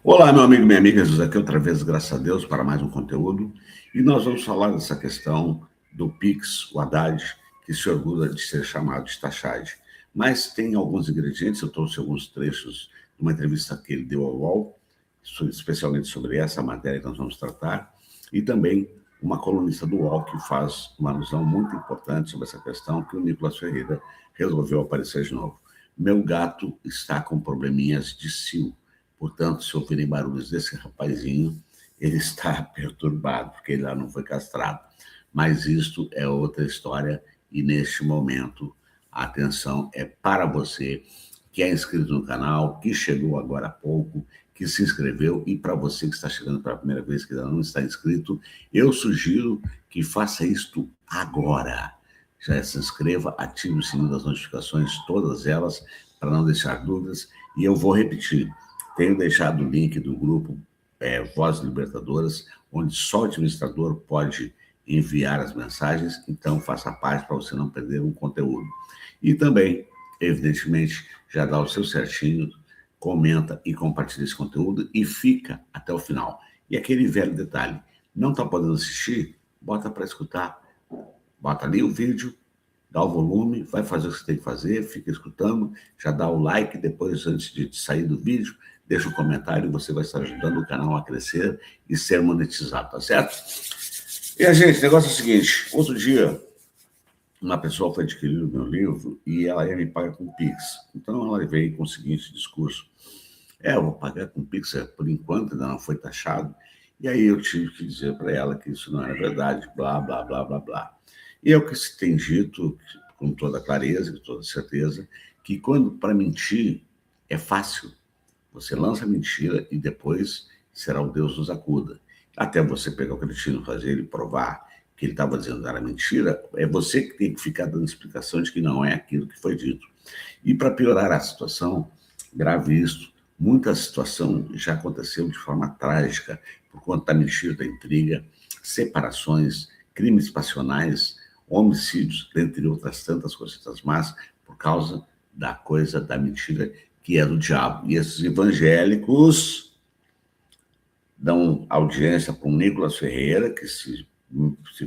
Olá, meu amigo e minha amiga, Jesus aqui outra vez, graças a Deus, para mais um conteúdo. E nós vamos falar dessa questão do Pix, o Haddad, que se orgulha de ser chamado de taxagem. Mas tem alguns ingredientes, eu trouxe alguns trechos de uma entrevista que ele deu ao UOL, especialmente sobre essa matéria que nós vamos tratar, e também uma colunista do UOL que faz uma alusão muito importante sobre essa questão, que o Nicolas Ferreira resolveu aparecer de novo. Meu gato está com probleminhas de cio. Portanto, se ouvirem barulhos desse rapazinho, ele está perturbado, porque ele lá não foi castrado. Mas isto é outra história e, neste momento, a atenção é para você que é inscrito no canal, que chegou agora há pouco, que se inscreveu, e para você que está chegando pela primeira vez, que ainda não está inscrito, eu sugiro que faça isto agora. Já se inscreva, ative o sininho das notificações, todas elas, para não deixar dúvidas, e eu vou repetir. Tenho deixado o link do grupo Vozes Libertadoras, onde só o administrador pode enviar as mensagens, então faça parte para você não perder um conteúdo. E também, evidentemente, já dá o seu certinho, comenta e compartilha esse conteúdo e fica até o final. E aquele velho detalhe, não está podendo assistir? Bota para escutar. Bota ali o vídeo, dá o volume, vai fazer o que você tem que fazer, fica escutando, já dá o like, depois, antes de sair do vídeo, deixa um comentário, você vai estar ajudando o canal a crescer e ser monetizado, tá certo? E, gente, o negócio é o seguinte, outro dia, uma pessoa foi adquirir o meu livro e ela ia me pagar com Pix. Então, ela veio com o seguinte discurso, eu vou pagar com Pix, por enquanto ainda não foi taxado, e aí eu tive que dizer para ela que isso não era verdade, blá, blá, blá, blá, blá. E é o que se tem dito, com toda clareza, com toda certeza, que quando para mentir é fácil, você lança a mentira e depois será o Deus nos acuda. Até você pegar o cretino, fazer ele provar que ele estava dizendo que era mentira, é você que tem que ficar dando explicação de que não é aquilo que foi dito. E para piorar a situação, grave isto, muita situação já aconteceu de forma trágica, por conta da mentira, da intriga, separações, crimes passionais, homicídios, dentre outras tantas coisas más, por causa da coisa da mentira que é do diabo. E esses evangélicos dão audiência para um Nicolas Ferreira, que se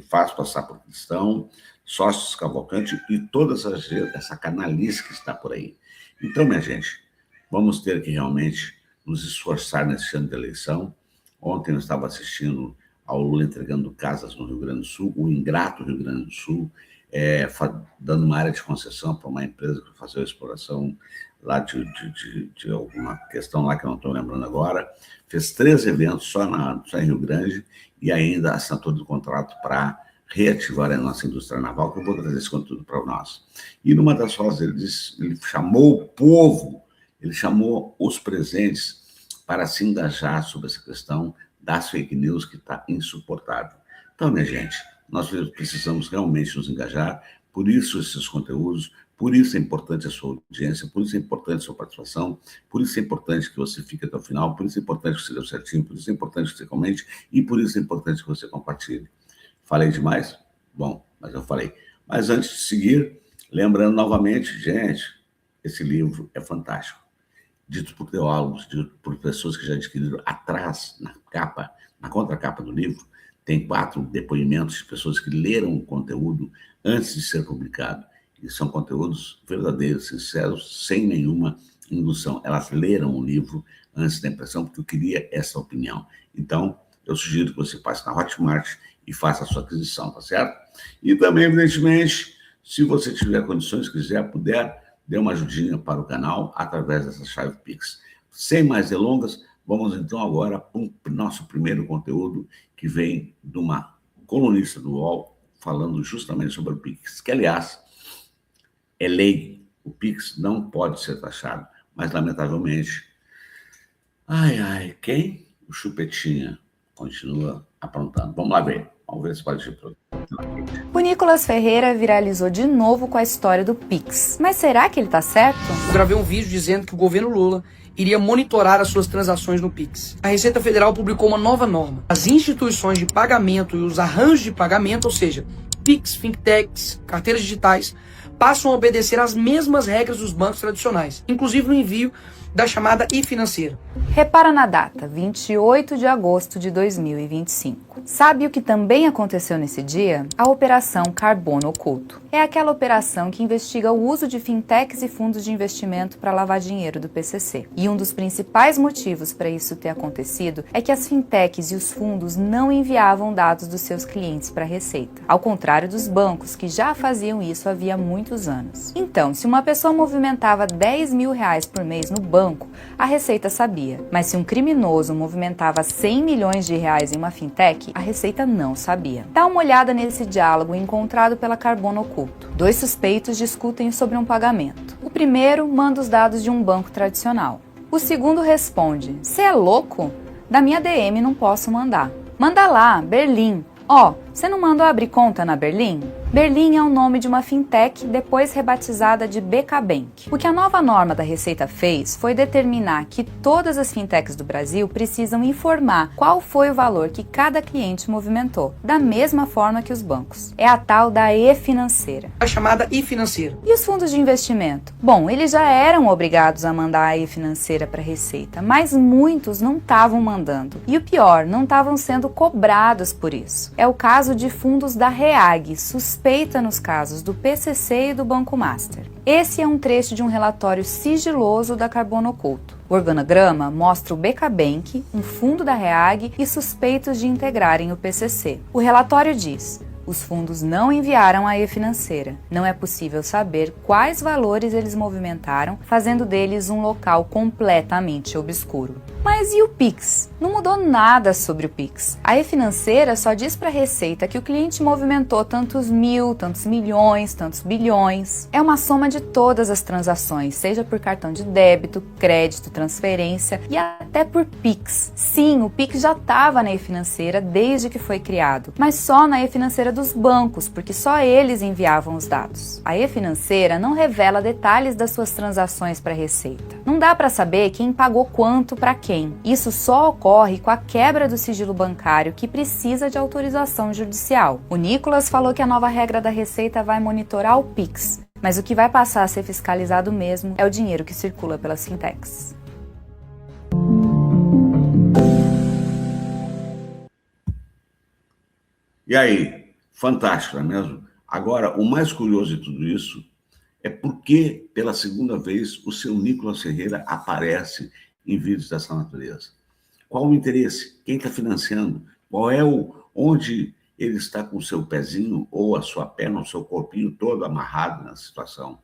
faz passar por cristão, sócios Cavalcante e toda essa canalice que está por aí. Então, minha gente, vamos ter que realmente nos esforçar nesse ano de eleição. Ontem eu estava assistindo ao Lula entregando casas no Rio Grande do Sul, o ingrato Rio Grande do Sul, dando uma área de concessão para uma empresa que fazia a exploração lá de alguma questão lá que eu não estou lembrando agora, fez 3 eventos só em Rio Grande e ainda assinatura do contrato para reativar a nossa indústria naval, que eu vou trazer esse conteúdo para nós. E numa das falas ele chamou o povo, ele chamou os presentes para se engajar sobre essa questão das fake news, que está insuportável. Então, minha gente, nós precisamos realmente nos engajar, por isso esses conteúdos, por isso é importante a sua audiência, por isso é importante a sua participação, por isso é importante que você fique até o final, por isso é importante que você dê certinho, por isso é importante que você comente e por isso é importante que você compartilhe. Falei demais? Bom, mas eu falei. Mas antes de seguir, lembrando novamente, gente, esse livro é fantástico. Dito por teólogos, dito por pessoas que já adquiriram. Atrás, na contracapa do livro, tem 4 depoimentos de pessoas que leram o conteúdo antes de ser publicado. E são conteúdos verdadeiros, sinceros, sem nenhuma indução. Elas leram o livro antes da impressão, porque eu queria essa opinião. Então, eu sugiro que você passe na Hotmart e faça a sua aquisição, tá certo? E também, evidentemente, se você tiver condições, quiser, puder, dê uma ajudinha para o canal através dessa chave Pix. Sem mais delongas, vamos então agora para o nosso primeiro conteúdo, que vem de uma colunista do UOL, falando justamente sobre o Pix, que, aliás, é lei. O Pix não pode ser taxado, mas, lamentavelmente, quem? O Chupetinha continua aprontando. Vamos lá ver. Vamos ver se pode ir para o Nicolas Ferreira viralizou de novo com a história do Pix. Mas será que ele tá certo? Eu gravei um vídeo dizendo que o governo Lula iria monitorar as suas transações no Pix. A Receita Federal publicou uma nova norma. As instituições de pagamento e os arranjos de pagamento, ou seja, Pix, fintechs, carteiras digitais, passam a obedecer às mesmas regras dos bancos tradicionais, inclusive no envio da chamada e-financeira. Repara na data, 28 de agosto de 2025. Sabe o que também aconteceu nesse dia? A Operação Carbono Oculto. É aquela operação que investiga o uso de fintechs e fundos de investimento para lavar dinheiro do PCC. E um dos principais motivos para isso ter acontecido é que as fintechs e os fundos não enviavam dados dos seus clientes para a Receita, ao contrário dos bancos que já faziam isso havia muitos anos. Então, se uma pessoa movimentava R$10.000 por mês no banco, a Receita sabia. Mas se um criminoso movimentava R$100 milhões em uma fintech, a Receita não sabia. Dá uma olhada nesse diálogo encontrado pela Carbono Oculto. Dois suspeitos discutem sobre um pagamento. O primeiro manda os dados de um banco tradicional. O segundo responde: "Cê é louco? Da minha DM não posso mandar." "Manda lá, Berlim." "Ó, você não mandou abrir conta na Berlim?" Berlim é o nome de uma fintech depois rebatizada de BK Bank. O que a nova norma da Receita fez foi determinar que todas as fintechs do Brasil precisam informar qual foi o valor que cada cliente movimentou, da mesma forma que os bancos. É a tal da e-financeira. A chamada e-financeira. E os fundos de investimento? Bom, eles já eram obrigados a mandar a e-financeira para a Receita, mas muitos não estavam mandando. E o pior, não estavam sendo cobrados por isso. É o caso de fundos da REAG, suspeita nos casos do PCC e do Banco Master. Esse é um trecho de um relatório sigiloso da Carbono Oculto. O organograma mostra o BK Bank, um fundo da REAG e suspeitos de integrarem o PCC. O relatório diz: os fundos não enviaram a e-financeira. Não é possível saber quais valores eles movimentaram, fazendo deles um local completamente obscuro. Mas e o Pix? Não mudou nada sobre o Pix. A e-financeira só diz para a Receita que o cliente movimentou tantos mil, tantos milhões, tantos bilhões. É uma soma de todas as transações, seja por cartão de débito, crédito, transferência e até por Pix. Sim, o Pix já estava na e-financeira desde que foi criado, mas só na e-financeira dos bancos, porque só eles enviavam os dados. A e-financeira não revela detalhes das suas transações para a Receita. Não dá para saber quem pagou quanto para quem. Isso só ocorre com a quebra do sigilo bancário, que precisa de autorização judicial. O Nicolas falou que a nova regra da Receita vai monitorar o Pix, mas o que vai passar a ser fiscalizado mesmo é o dinheiro que circula pelas fintechs. E aí? Fantástico, não é mesmo? Agora, o mais curioso de tudo isso é porque, pela segunda vez, o seu Nicolas Ferreira aparece em vídeos dessa natureza. Qual o interesse? Quem está financiando? Qual é onde ele está com o seu pezinho, ou a sua perna, o seu corpinho todo amarrado na situação?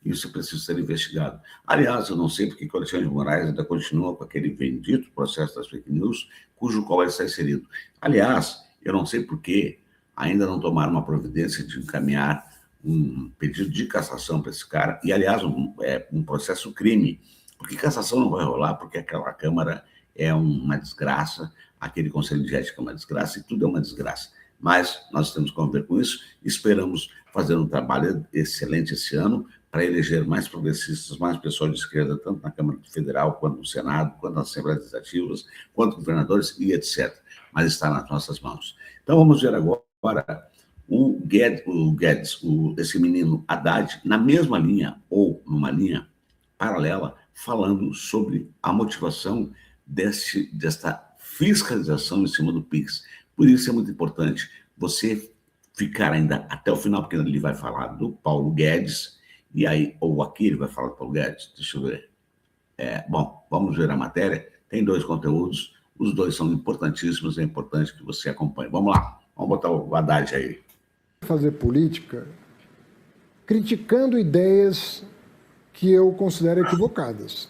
Isso precisa ser investigado. Aliás, eu não sei porque o Alexandre de Moraes ainda continua com aquele bendito processo das fake news, cujo qual ele está inserido. Aliás, eu não sei por que ainda não tomaram uma providência de encaminhar um pedido de cassação para esse cara, e, aliás, um processo crime, porque cassação não vai rolar, porque aquela Câmara é uma desgraça, aquele Conselho de Ética é uma desgraça, e tudo é uma desgraça. Mas nós temos que conviver com isso, esperamos fazer um trabalho excelente esse ano, para eleger mais progressistas, mais pessoas de esquerda, tanto na Câmara Federal, quanto no Senado, quanto nas Assembleias Legislativas, quanto governadores e etc. Mas está nas nossas mãos. Então vamos ver agora esse menino Haddad, na mesma linha, ou numa linha paralela, falando sobre a motivação desta fiscalização em cima do Pix. Por isso é muito importante você ficar ainda até o final, porque ele vai falar do Paulo Guedes, e aí, ou aqui ele vai falar do Paulo Guedes, deixa eu ver. Bom, vamos ver a matéria, tem dois conteúdos, os dois são importantíssimos, é importante que você acompanhe. Vamos lá, vamos botar o Haddad aí. Fazer política criticando ideias que eu considero equivocadas.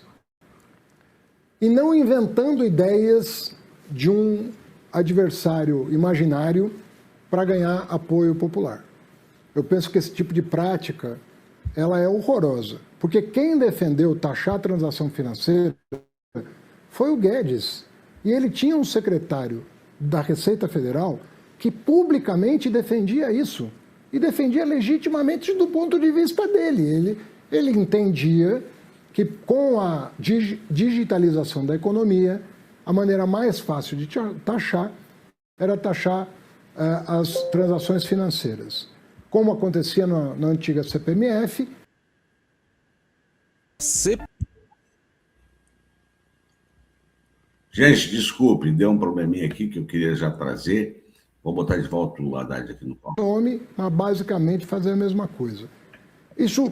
E não inventando ideias de um adversário imaginário para ganhar apoio popular. Eu penso que esse tipo de prática ela é horrorosa, porque quem defendeu taxar a transação financeira foi o Guedes. E ele tinha um secretário da Receita Federal que publicamente defendia isso. E defendia legitimamente do ponto de vista dele. Ele entendia que com a digitalização da economia, a maneira mais fácil de taxar era taxar as transações financeiras. Como acontecia na antiga CPMF. Gente, desculpe, deu um probleminha aqui que eu queria já trazer. Vou botar de volta o Haddad aqui no palco. Nome a basicamente fazer a mesma coisa. Isso,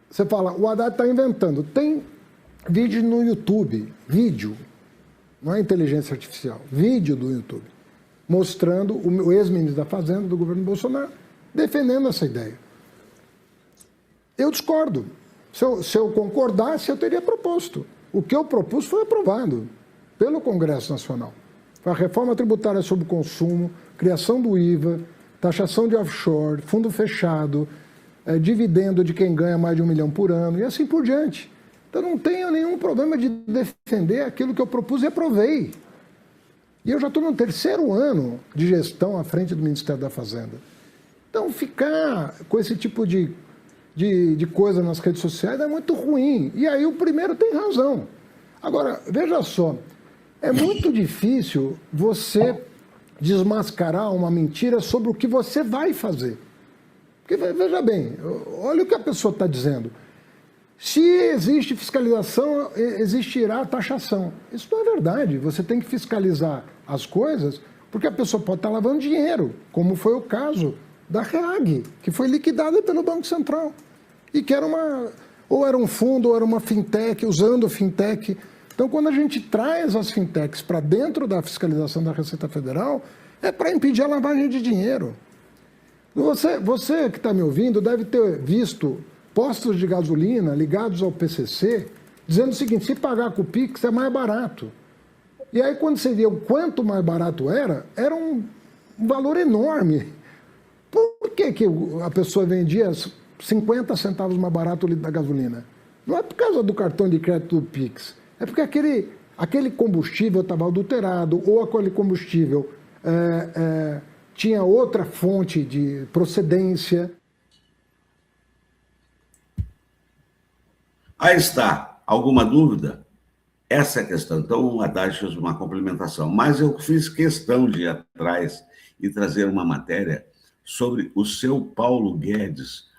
você fala, o Haddad está inventando. Tem vídeo no YouTube, vídeo, não é inteligência artificial, vídeo do YouTube, mostrando o ex-ministro da Fazenda do governo Bolsonaro defendendo essa ideia. Eu discordo. Se eu concordasse, eu teria proposto. O que eu propus foi aprovado pelo Congresso Nacional. Foi a reforma tributária sobre o consumo, criação do IVA, taxação de offshore, fundo fechado, dividendo de quem ganha mais de 1 milhão por ano e assim por diante. Então não tenho nenhum problema de defender aquilo que eu propus e aprovei. E eu já estou no 3º ano de gestão à frente do Ministério da Fazenda. Então ficar com esse tipo de coisa nas redes sociais é muito ruim. E aí o primeiro tem razão. Agora, veja só, é muito difícil você desmascarar uma mentira sobre o que você vai fazer. Porque, veja bem, olha o que a pessoa está dizendo. Se existe fiscalização, existirá taxação. Isso não é verdade. Você tem que fiscalizar as coisas porque a pessoa pode estar lavando dinheiro, como foi o caso da REAG, que foi liquidada pelo Banco Central. E que era ou era um fundo, ou era uma fintech, usando fintech. Então, quando a gente traz as fintechs para dentro da fiscalização da Receita Federal, é para impedir a lavagem de dinheiro. Você que está me ouvindo deve ter visto postos de gasolina ligados ao PCC, dizendo o seguinte, se pagar com o Pix é mais barato. E aí, quando você via o quanto mais barato era um valor enorme. Por que a pessoa vendia 50 centavos mais barato o litro da gasolina? Não é por causa do cartão de crédito do Pix. É porque aquele combustível estava adulterado, ou aquele combustível tinha outra fonte de procedência. Aí está. Alguma dúvida? Essa é a questão. Então, o Haddad fez uma complementação. Mas eu fiz questão de ir atrás e trazer uma matéria sobre o seu Paulo Guedes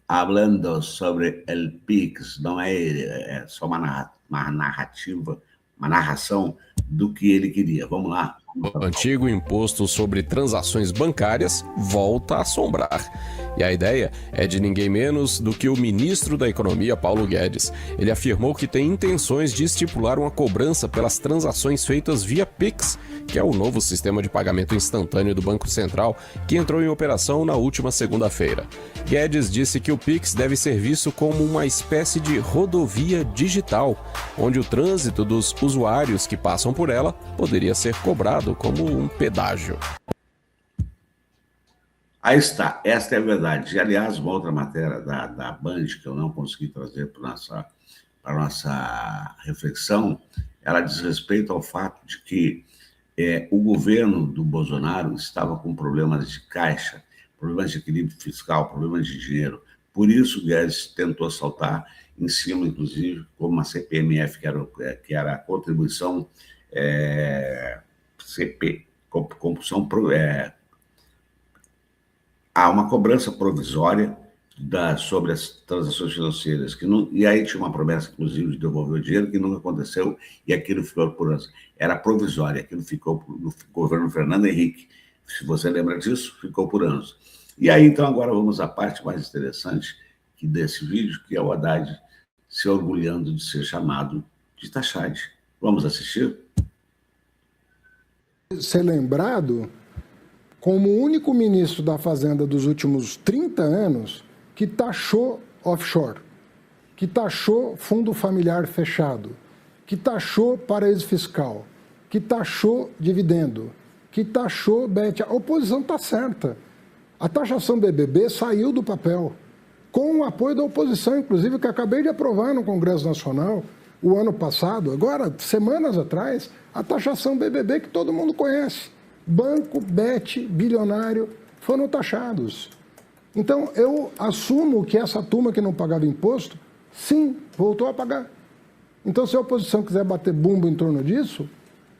falando sobre o PIX. Não é só uma narrativa, uma narração do que ele queria. Vamos lá. O antigo imposto sobre transações bancárias volta a assombrar. E a ideia é de ninguém menos do que o ministro da Economia, Paulo Guedes. Ele afirmou que tem intenções de estipular uma cobrança pelas transações feitas via Pix, que é o novo sistema de pagamento instantâneo do Banco Central, que entrou em operação na última segunda-feira. Guedes disse que o Pix deve ser visto como uma espécie de rodovia digital, onde o trânsito dos usuários que passam por ela poderia ser cobrado como um pedágio. Aí está, esta é a verdade. E, aliás, uma outra matéria da Band, que eu não consegui trazer para a nossa reflexão, ela diz respeito ao fato de que o governo do Bolsonaro estava com problemas de caixa, problemas de equilíbrio fiscal, problemas de dinheiro. Por isso, o Guedes tentou saltar em cima, inclusive, como uma CPMF, que era a contribuição compulsão há uma cobrança provisória sobre as transações financeiras, e aí tinha uma promessa, inclusive, de devolver o dinheiro, que nunca aconteceu, e aquilo ficou por anos. Era provisória, aquilo ficou no governo Fernando Henrique. Se você lembra disso, ficou por anos. E aí, então, agora vamos à parte mais interessante desse vídeo, que é o Haddad se orgulhando de ser chamado de Taxade. Vamos assistir? Ser lembrado como o único ministro da Fazenda dos últimos 30 anos que taxou offshore, que taxou fundo familiar fechado, que taxou paraíso fiscal, que taxou dividendo, que taxou bet. A oposição está certa. A taxação BBB saiu do papel, com o apoio da oposição, inclusive, que acabei de aprovar no Congresso Nacional o ano passado, agora, semanas atrás, a taxação BBB que todo mundo conhece. Banco, bet, bilionário foram taxados. Então, eu assumo que essa turma que não pagava imposto, sim, voltou a pagar. Então, se a oposição quiser bater bumbo em torno disso,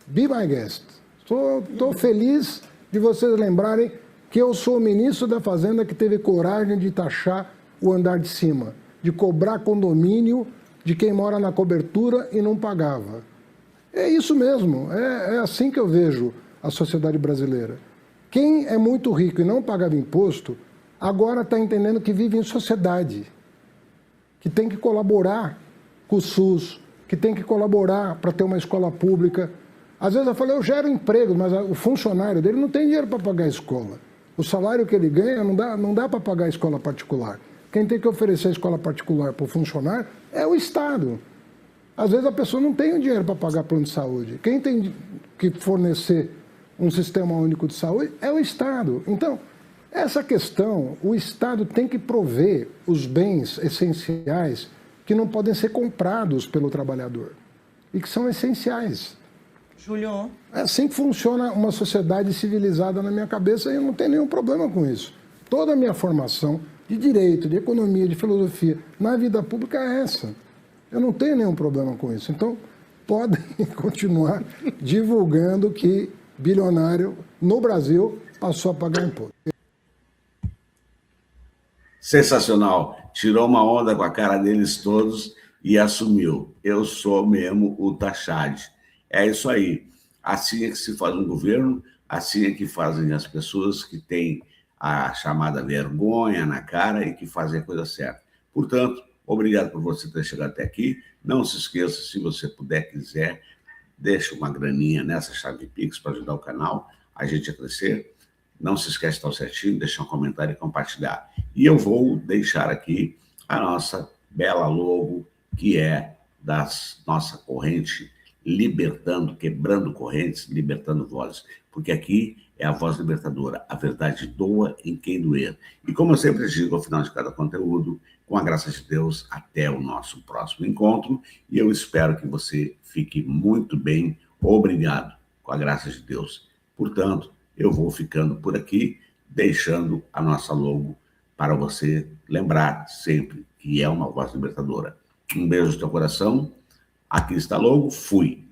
be my guest. Estou feliz de vocês lembrarem que eu sou o ministro da Fazenda que teve coragem de taxar o andar de cima, de cobrar condomínio de quem mora na cobertura e não pagava. É isso mesmo, é assim que eu vejo a sociedade brasileira. Quem é muito rico e não pagava imposto, agora está entendendo que vive em sociedade, que tem que colaborar com o SUS, que tem que colaborar para ter uma escola pública. Às vezes eu falo, eu gero emprego, mas o funcionário dele não tem dinheiro para pagar a escola. O salário que ele ganha não dá para pagar a escola particular. Quem tem que oferecer a escola particular para o funcionário é o Estado. Às vezes a pessoa não tem o dinheiro para pagar plano de saúde. Quem tem que fornecer um sistema único de saúde é o Estado. Então, essa questão, o Estado tem que prover os bens essenciais que não podem ser comprados pelo trabalhador e que são essenciais. Júlio. É assim que funciona uma sociedade civilizada na minha cabeça e eu não tenho nenhum problema com isso. Toda a minha formação de direito, de economia, de filosofia na vida pública é essa. Eu não tenho nenhum problema com isso. Então, podem continuar divulgando que bilionário no Brasil passou a pagar imposto. Sensacional. Tirou uma onda com a cara deles todos e assumiu. Eu sou mesmo o taxade. É isso aí. Assim é que se faz um governo, assim é que fazem as pessoas que têm a chamada vergonha na cara e que fazem a coisa certa. Portanto, obrigado por você ter chegado até aqui. Não se esqueça, se você puder, quiser, deixa uma graninha nessa chave Pix para ajudar o canal, a gente a crescer. Não se esquece de estar certinho, deixar um comentário e compartilhar. E eu vou deixar aqui a nossa bela logo, que é da nossa corrente libertando, quebrando correntes, libertando vozes. Porque aqui é a voz libertadora. A verdade doa em quem doer. E como eu sempre digo ao final de cada conteúdo, com a graça de Deus, até o nosso próximo encontro. E eu espero que você fique muito bem. Obrigado, com a graça de Deus. Portanto, eu vou ficando por aqui, deixando a nossa logo para você lembrar sempre que é uma voz libertadora. Um beijo no teu coração. Aqui está a logo. Fui.